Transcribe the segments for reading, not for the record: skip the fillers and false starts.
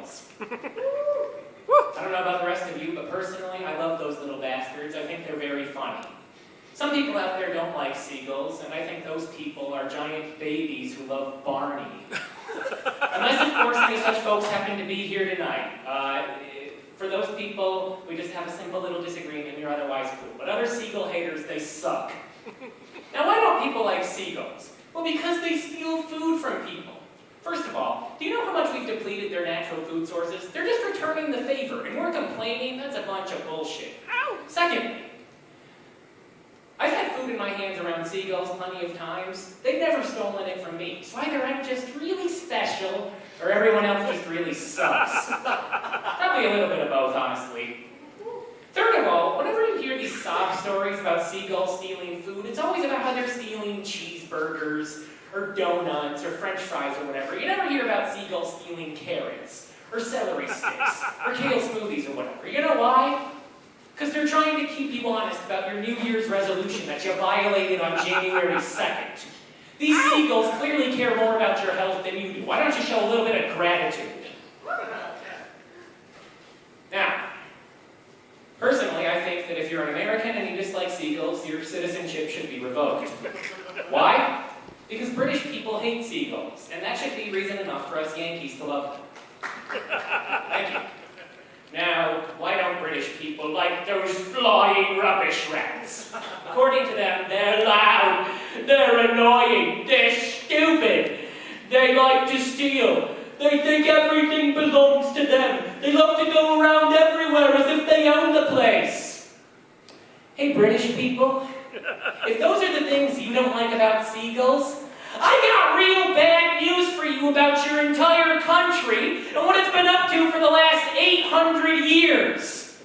seagulls. I don't know about the rest of you, but personally, I love those little bastards. I think they're very funny. Some people out there don't like seagulls, and I think those people are giant babies who love Barney. Unless, of course, any such folks happen to be here tonight. For those people, we just have a simple little disagreement, you're otherwise cool. But other seagull haters, they suck. Now, why don't people like seagulls? Well, because they steal food from people. First of all, do you know how much we've depleted their natural food sources? They're just returning the favor, and we're complaining? That's a bunch of bullshit. Ow! Secondly, I've had food in my hands around seagulls plenty of times. They've never stolen it from me. So either I'm just really special, or everyone else just really sucks. Probably a little bit of both, honestly. Third of all, whenever you hear these sob stories about seagulls stealing food, it's always about how they're stealing cheeseburgers, or donuts, or french fries, or whatever. You never hear about seagulls stealing carrots, or celery sticks, or kale smoothies, or whatever. You know why? Because they're trying to keep you honest about your New Year's resolution that you violated on January 2nd. These seagulls clearly care more about your health than you do. Why don't you show a little bit of gratitude? Now, personally, I think that if you're an American and you dislike seagulls, your citizenship should be revoked. Why? Because British people hate seagulls, and that should be reason enough for us Yankees to love them. Thank you. Now, why don't British people like those flying rubbish rats? According to them, they're loud, they're annoying, they're stupid, they like to steal, they think everything belongs to them, they love to go around everywhere as if they own the place. Hey, British people, if those are the things you don't like about seagulls, I got real bad news for you about your entire country and what it's been up to for the last 800 years.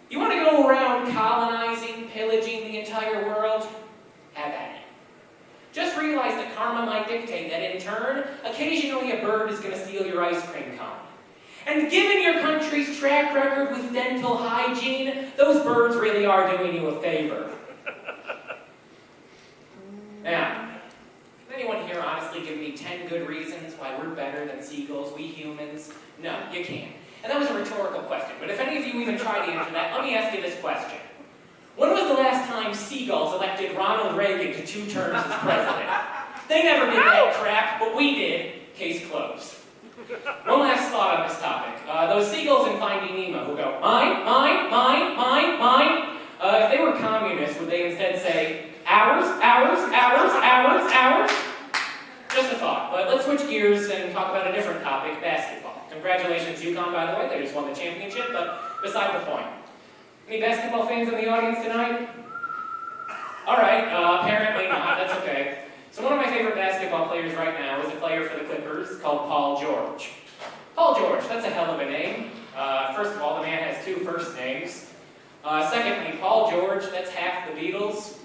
You want to go around colonizing, pillaging the entire world? Have at it. Just realize that karma might dictate that in turn, occasionally a bird is going to steal your ice cream cone. And given your country's track record with dental hygiene, those birds really are doing you a favor. Now, anyone here honestly give me 10 good reasons why we're better than seagulls, we humans? No, you can't. And that was a rhetorical question, but if any of you even try to answer that, let me ask you this question. When was the last time seagulls elected Ronald Reagan to 2 terms as president? They never did that crap, but we did. Case closed. One last thought on this topic. Those seagulls in Finding Nemo who go, mine, mine, mine, mine, mine. If they were communists, would they instead say, ours, ours, ours, ours, ours? Just a thought, but let's switch gears and talk about a different topic, basketball. Congratulations, UConn, by the way, they just won the championship, but beside the point. Any basketball fans in the audience tonight? All right, apparently not, that's okay. So one of my favorite basketball players right now is a player for the Clippers called Paul George. Paul George, that's a hell of a name. First of all, the man has 2 first names. Secondly, Paul George, that's half the Beatles.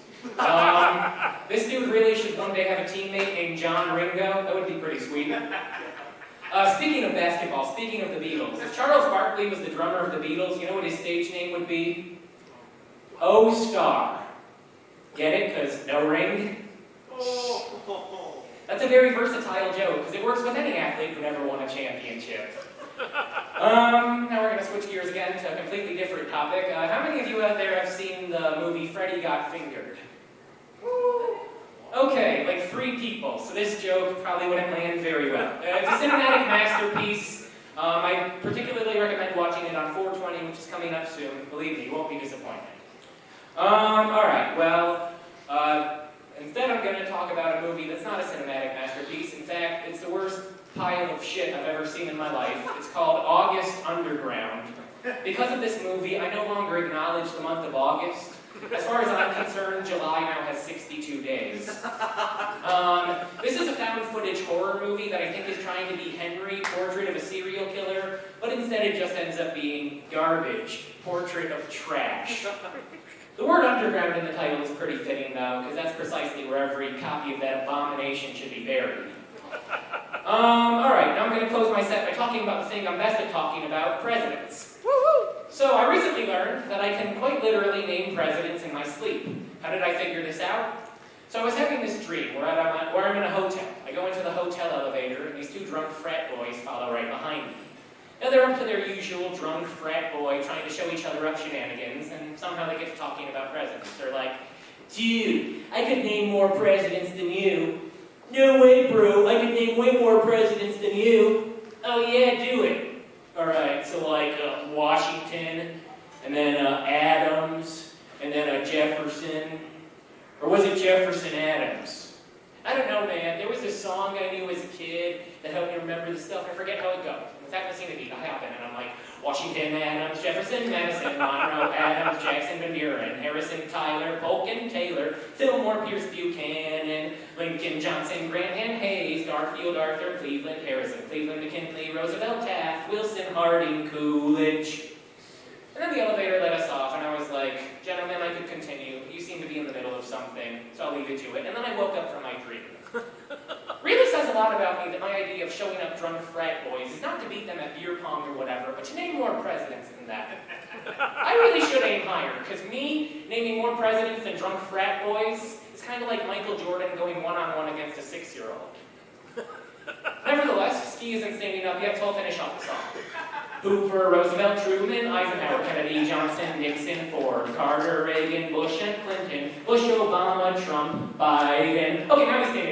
This dude really should one day have a teammate named John Ringo. That would be pretty sweet. Speaking of basketball, speaking of the Beatles, if Charles Barkley was the drummer of the Beatles, you know what his stage name would be? O-Star. Get it? Because no ring? That's a very versatile joke, because it works with any athlete who never won a championship. Now we're going to switch gears again to a completely different topic. How many of you out there have seen the movie Freddy Got Fingered? Okay, like 3 people, so this joke probably wouldn't land very well. It's a cinematic masterpiece. I particularly recommend watching it on 420, which is coming up soon. Believe me, you won't be disappointed. Alright, well, instead I'm going to talk about a movie that's not a cinematic masterpiece. In fact, it's the worst pile of shit I've ever seen in my life. It's called August Underground. Because of this movie, I no longer acknowledge the month of August. As far as I'm concerned, July now has 62 days. This is a found footage horror movie that I think is trying to be Henry, Portrait of a Serial Killer, but instead it just ends up being Garbage, Portrait of Trash. The word underground in the title is pretty fitting though, because that's precisely where every copy of that abomination should be buried. Alright, now I'm going to close my set by talking about the thing I'm best at talking about, presidents. Woo-hoo! So I recently learned that I can quite literally name presidents in my sleep. How did I figure this out? So I was having this dream where I'm in a hotel. I go into the hotel elevator, and these two drunk frat boys follow right behind me. Now they're up to their usual drunk frat boy trying to show each other up shenanigans, and somehow they get to talking about presidents. They're like, dude, I could name more presidents than you. No way, bro, I could name way more presidents than you. Oh yeah, do it. Alright, so like Washington, and then Adams, and then Jefferson. Or was it Jefferson Adams? I don't know, man. There was this song I knew as a kid that helped me remember this stuff. I forget how it goes. In fact, I seen the beat. I hop in and I'm like, Washington Adams, Jefferson Madison, Monroe Adams, Jackson Van Buren, Harrison Tyler, Polk and Taylor, Fillmore Pierce Buchanan, Lincoln Johnson, Grant and Hayes, Garfield Arthur, Cleveland Harrison, Cleveland McKinley, Roosevelt Taft, Wilson Harding, Coolidge. And then the elevator let us off, and I was like, gentlemen, I could continue. You seem to be in the middle of something, so I'll leave you to it. And then I woke up from my dream. Really says a lot about me that my idea of showing up drunk frat boys is not to beat them at beer pong or whatever, but to name more presidents than that. I really should aim higher, because me naming more presidents than drunk frat boys is kind of like Michael Jordan going one-on-one against a 6-year-old. Nevertheless, ski isn't standing up yet, so I'll finish off the song. Hoover, Roosevelt, Truman, Eisenhower, Kennedy, Johnson, Nixon, Ford, Carter, Reagan, Bush and Clinton, Bush, Obama, Trump, Biden. Okay, now he's standing